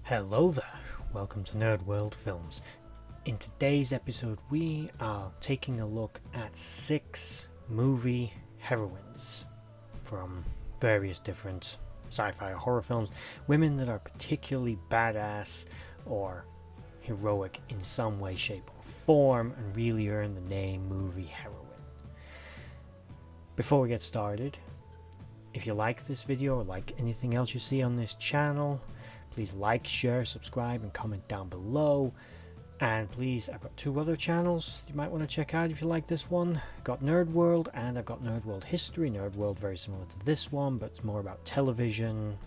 Hello there, welcome to Nerd.World Films. In today's episode we are taking a look at 6 movie heroines from various different sci-fi or horror films, women that are particularly badass or heroic in some way, shape or form and really earn the name movie heroine. Before we get started, if you like this video or like anything else you see on this channel, please like, share, subscribe and comment down below. And please, I've got 2 other channels you might want to check out if you like this one. I've got Nerd.World and I've got Nerd.World History. Nerd.World very similar to this one, but it's more about television,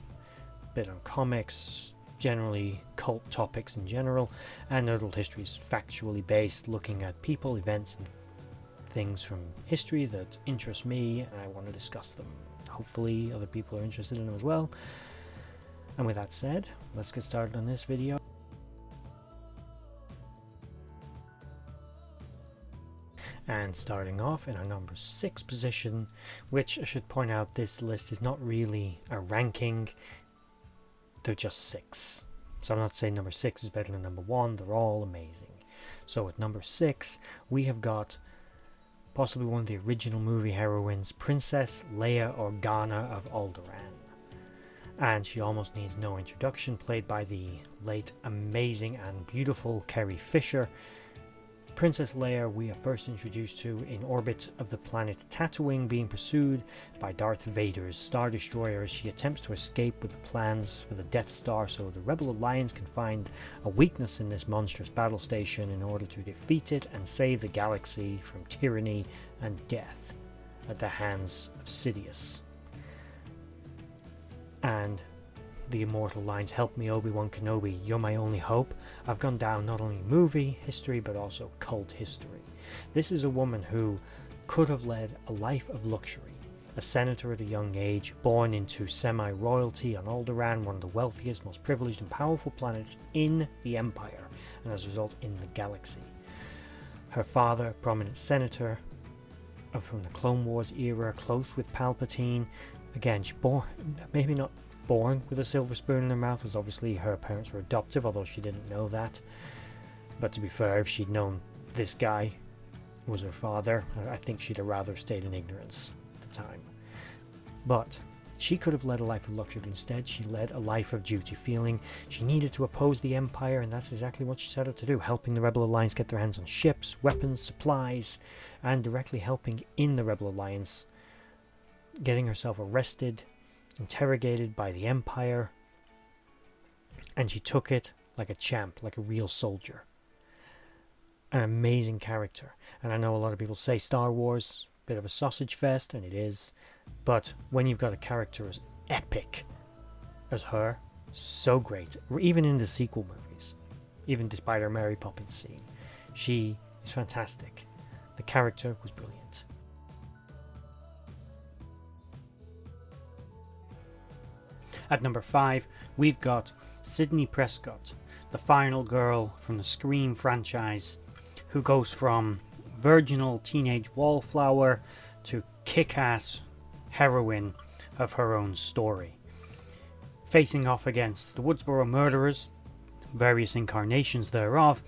a bit on comics, generally cult topics in general. And Nerd.World History is factually based, looking at people, events and things from history that interest me and I want to discuss them. Hopefully other people are interested in them as well. And with that said, let's get started on this video. And starting off in our number 6 position, which I should point out, this list is not really a ranking, they're just 6. So I'm not saying number 6 is better than number 1, they're all amazing. So at number 6, we have got possibly one of the original movie heroines, Princess Leia Organa of Alderaan. And she almost needs no introduction, played by the late amazing and beautiful Carrie Fisher. Princess Leia we are first introduced to in orbit of the planet Tatooine, being pursued by Darth Vader's Star Destroyer as she attempts to escape with the plans for the Death Star, so the Rebel Alliance can find a weakness in this monstrous battle station in order to defeat it and save the galaxy from tyranny and death at the hands of Sidious. And the immortal lines, "Help me, Obi-Wan Kenobi, you're my only hope," have gone down not only movie history but also cult history. This is a woman who could have led a life of luxury, a senator at a young age, born into semi-royalty on Alderaan, one of the wealthiest, most privileged and powerful planets in the Empire, and as a result in the galaxy. Her father, prominent senator from the Clone Wars era, close with Palpatine. Again, she's maybe not born with a silver spoon in her mouth, as obviously her parents were adoptive, although she didn't know that. But to be fair, if she'd known this guy was her father, I think she'd have rather stayed in ignorance at the time. But she could have led a life of luxury, but instead she led a life of duty, feeling she needed to oppose the Empire, and that's exactly what she set out to do, helping the Rebel Alliance get their hands on ships, weapons, supplies, and directly helping in the Rebel Alliance, getting herself arrested, interrogated by the Empire, and she took it like a champ, like a real soldier. An amazing character. And I know a lot of people say Star Wars, bit of a sausage fest, and it is, but when you've got a character as epic as her, so great, even in the sequel movies, even despite her Mary Poppins scene, she is fantastic. The character was brilliant. At number 5, we've got Sidney Prescott, the final girl from the Scream franchise, who goes from virginal teenage wallflower to kick-ass heroine of her own story. Facing off against the Woodsboro murderers, various incarnations thereof,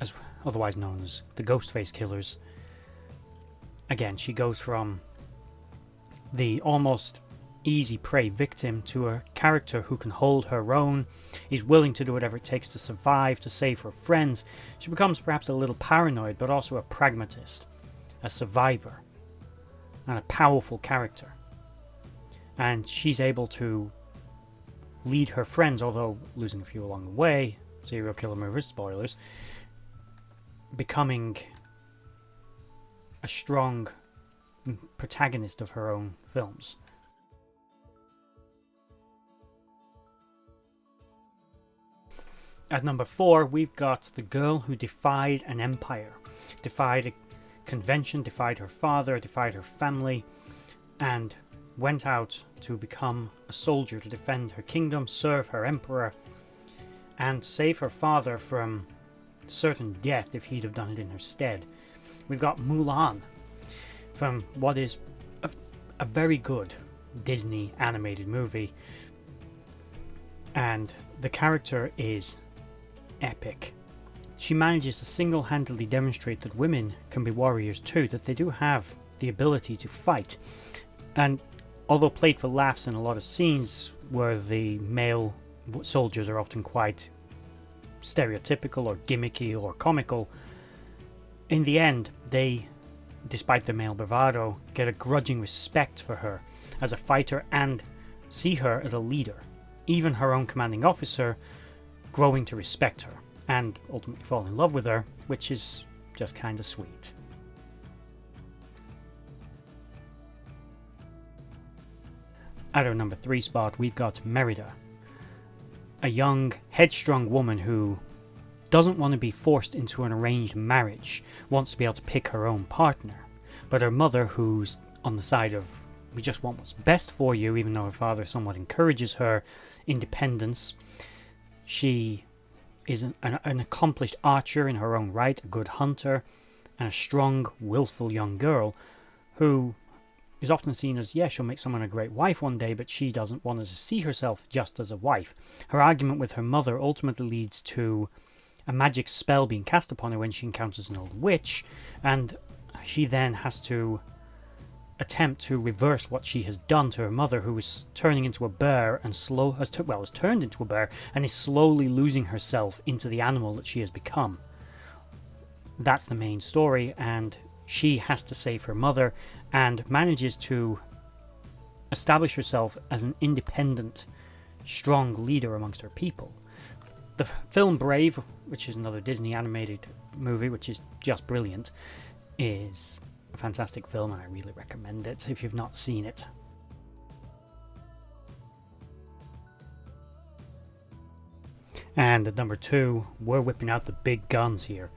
as otherwise known as the Ghostface Killers. Again, she goes from the almost easy prey victim to a character who can hold her own, is willing to do whatever it takes to survive, to save her friends. She becomes perhaps a little paranoid, but also a pragmatist, a survivor, and a powerful character. And she's able to lead her friends, although losing a few along the way, serial killer movie spoilers, becoming a strong protagonist of her own films. At number 4, we've got the girl who defied an empire, defied a convention, defied her father, defied her family, and went out to become a soldier to defend her kingdom, serve her emperor, and save her father from certain death if he'd have done it in her stead. We've got Mulan, from what is a very good Disney animated movie, and the character is epic. She manages to single-handedly demonstrate that women can be warriors too, that they do have the ability to fight. And although played for laughs in a lot of scenes where the male soldiers are often quite stereotypical or gimmicky or comical, in the end they, despite the male bravado, get a grudging respect for her as a fighter and see her as a leader. Even her own commanding officer growing to respect her and ultimately fall in love with her, which is just kind of sweet. At our number 3 spot, we've got Merida, a young, headstrong woman who doesn't want to be forced into an arranged marriage, wants to be able to pick her own partner. But her mother, who's on the side of, we just want what's best for you, even though her father somewhat encourages her independence. She is an accomplished archer in her own right, a good hunter, and a strong, willful young girl who is often seen as, yeah, she'll make someone a great wife one day, but she doesn't want to see herself just as a wife. Her argument with her mother ultimately leads to a magic spell being cast upon her when she encounters an old witch, and she then has to attempt to reverse what she has done to her mother, who is turning into a bear and has turned into a bear and is slowly losing herself into the animal that she has become. That's the main story, and she has to save her mother and manages to establish herself as an independent, strong leader amongst her people. The film Brave, which is another Disney animated movie, which is just brilliant, is a fantastic film, and I really recommend it if you've not seen it. And at number 2, we're whipping out the big guns here.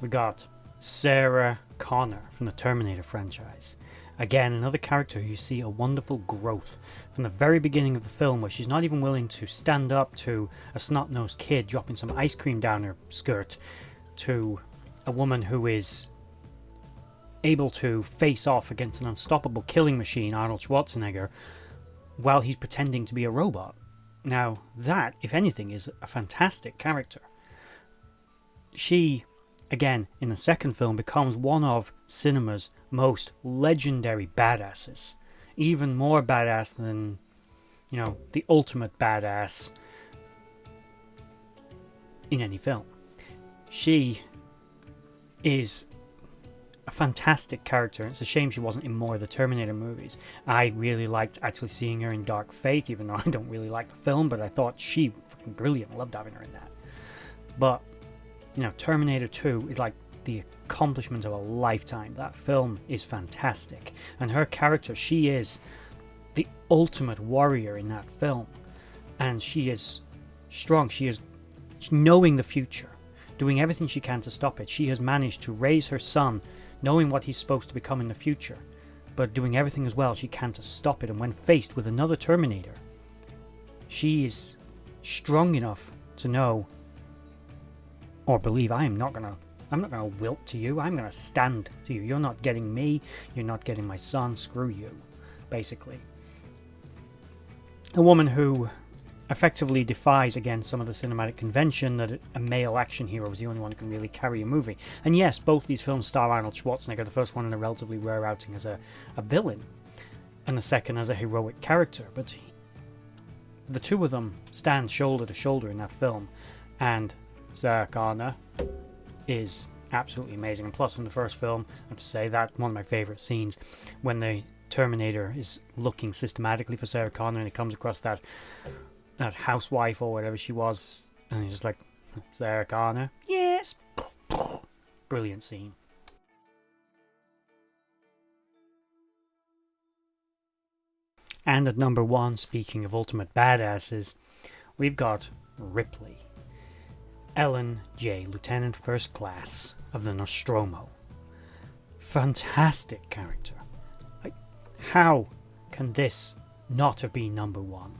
We got Sarah Connor from the Terminator franchise. Again, another character who you see a wonderful growth from the very beginning of the film, where she's not even willing to stand up to a snot-nosed kid dropping some ice cream down her skirt, to a woman who is able to face off against an unstoppable killing machine, Arnold Schwarzenegger, while he's pretending to be a robot. Now, that, if anything, is a fantastic character. She, again, in the second film, becomes one of cinema's most legendary badasses. Even more badass than, the ultimate badass in any film. She is a fantastic character. It's a shame she wasn't in more of the Terminator movies. I really liked actually seeing her in Dark Fate, even though I don't really like the film, but I thought she fucking brilliant. I loved having her in that. But Terminator 2 is like the accomplishment of a lifetime. That film is fantastic, and her character, she is the ultimate warrior in that film, and she is strong. She is knowing the future, doing everything she can to stop it. She has managed to raise her son knowing what he's supposed to become in the future, but doing everything as well she can to stop it. And when faced with another Terminator, she is strong enough to know or believe, I'm not gonna wilt to you. I'm gonna stand to you. You're not getting me. You're not getting my son. Screw you, basically. A woman who effectively defies, again, some of the cinematic convention that a male action hero is the only one who can really carry a movie. And yes, both these films star Arnold Schwarzenegger, the first one in a relatively rare outing as a villain, and the second as a heroic character. But the two of them stand shoulder to shoulder in that film, and Sarah Connor is absolutely amazing. And plus, in the first film, I have to say that one of my favourite scenes, when the Terminator is looking systematically for Sarah Connor and he comes across that housewife or whatever she was, and he's just like, Sarah Connor, yes. Brilliant scene. And at number 1, speaking of ultimate badasses, we've got Ripley, Ellen J, Lieutenant First Class of the Nostromo. Fantastic character. How can this not have been number 1?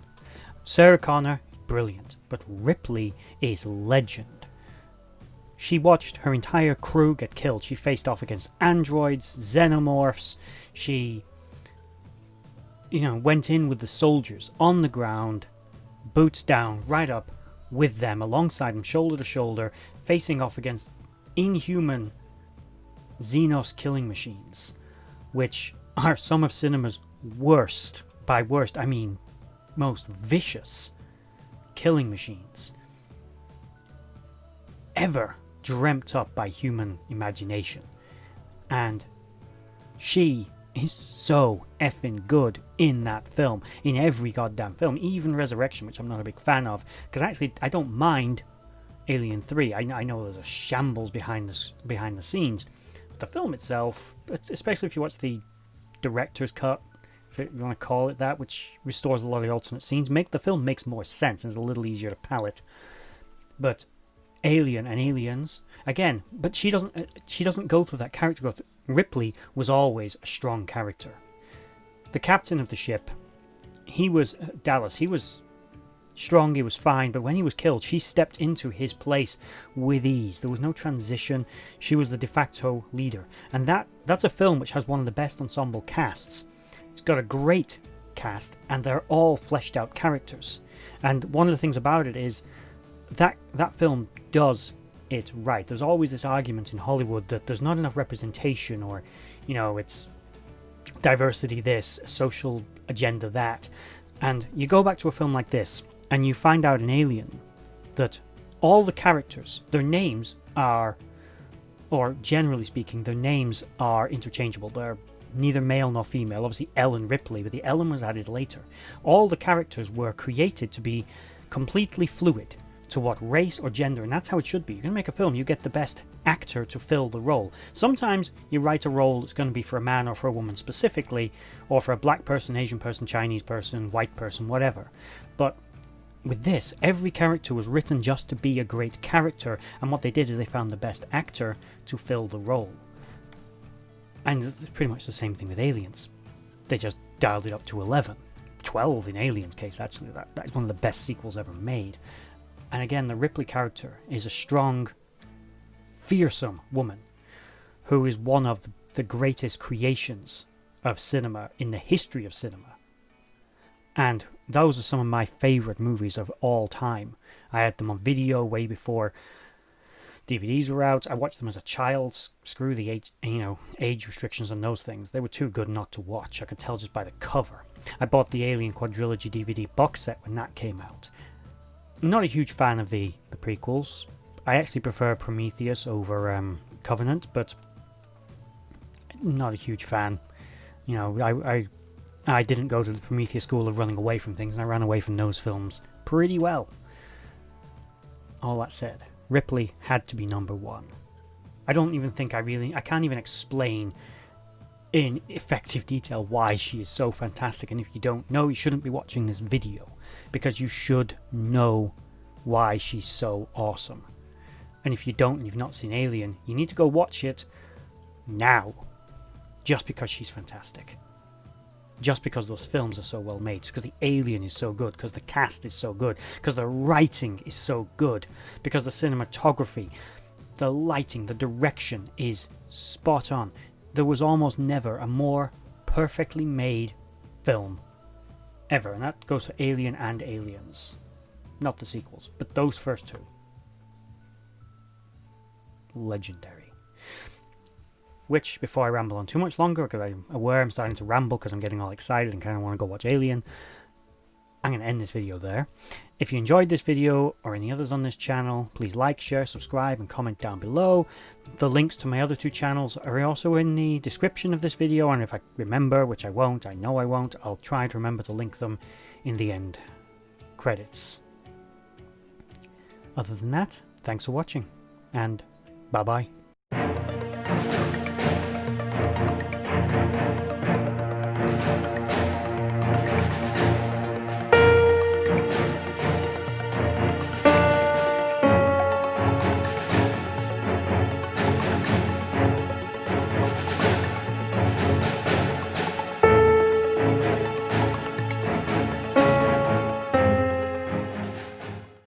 Sarah Connor, brilliant, but Ripley is legend. She watched her entire crew get killed. She faced off against androids, xenomorphs. She, went in with the soldiers on the ground, boots down, right up with them, alongside them, shoulder to shoulder, facing off against inhuman Xenos killing machines, which are some of cinema's worst, by worst I mean most vicious killing machines ever dreamt up by human imagination. And she is so effing good in that film, in every goddamn film, even Resurrection, which I'm not a big fan of, because actually I don't mind Alien 3. I know there's a shambles behind the scenes, but the film itself, especially if you watch the director's cut, if you want to call it that, which restores a lot of the alternate scenes, the film makes more sense and is a little easier to palate. But Alien and Aliens again, but she doesn't go through that character growth. Ripley was always a strong character. The captain of the ship, he was Dallas. He was strong, he was fine, but when he was killed, she stepped into his place with ease. There was no transition. She was the de facto leader, and that's a film which has one of the best ensemble casts. It's got a great cast, and they're all fleshed out characters. And one of the things about it is that film does it right. There's always this argument in Hollywood that there's not enough representation, or it's diversity this, social agenda that. And you go back to a film like this and you find out in Alien that all the characters, their names are, or generally speaking, their names are interchangeable. They're neither male nor female. Obviously Ellen Ripley, but the Ellen was added later. All the characters were created to be completely fluid to what race or gender, and that's how it should be. You're going to make a film, you get the best actor to fill the role. Sometimes you write a role that's going to be for a man or for a woman specifically, or for a black person, Asian person, Chinese person, white person, whatever. But with this, every character was written just to be a great character, and what they did is they found the best actor to fill the role. And it's pretty much the same thing with Aliens. They just dialed it up to 11. 12 in Aliens' case, actually. That's one of the best sequels ever made. And again, the Ripley character is a strong, fearsome woman who is one of the greatest creations of cinema in the history of cinema. And those are some of my favourite movies of all time. I had them on video way before DVDs were out. I watched them as a child. Screw the age restrictions on those things. They were too good not to watch. I could tell just by the cover. I bought the Alien Quadrilogy DVD box set when that came out. I'm not a huge fan of the prequels. I actually prefer Prometheus over Covenant, but I'm not a huge fan. I didn't go to the Prometheus school of running away from things, and I ran away from those films pretty well. All that said, Ripley had to be number one. I don't even think I can't even explain in effective detail why she is so fantastic, and if you don't know, you shouldn't be watching this video, because you should know why she's so awesome. And if you don't, and you've not seen Alien, you need to go watch it now, just because she's fantastic. Just because those films are so well made, because the Alien is so good, because the cast is so good, because the writing is so good, because the cinematography, the lighting, the direction is spot on. There was almost never a more perfectly made film ever, and that goes for Alien and Aliens. Not the sequels, but those first two. Legendary. Which, before I ramble on too much longer, because I'm aware I'm starting to ramble because I'm getting all excited and kind of want to go watch Alien, I'm going to end this video there. If you enjoyed this video or any others on this channel, please like, share, subscribe, and comment down below. The links to my other two channels are also in the description of this video, and if I remember, which I won't, I know I won't, I'll try to remember to link them in the end credits. Other than that, thanks for watching, and bye-bye.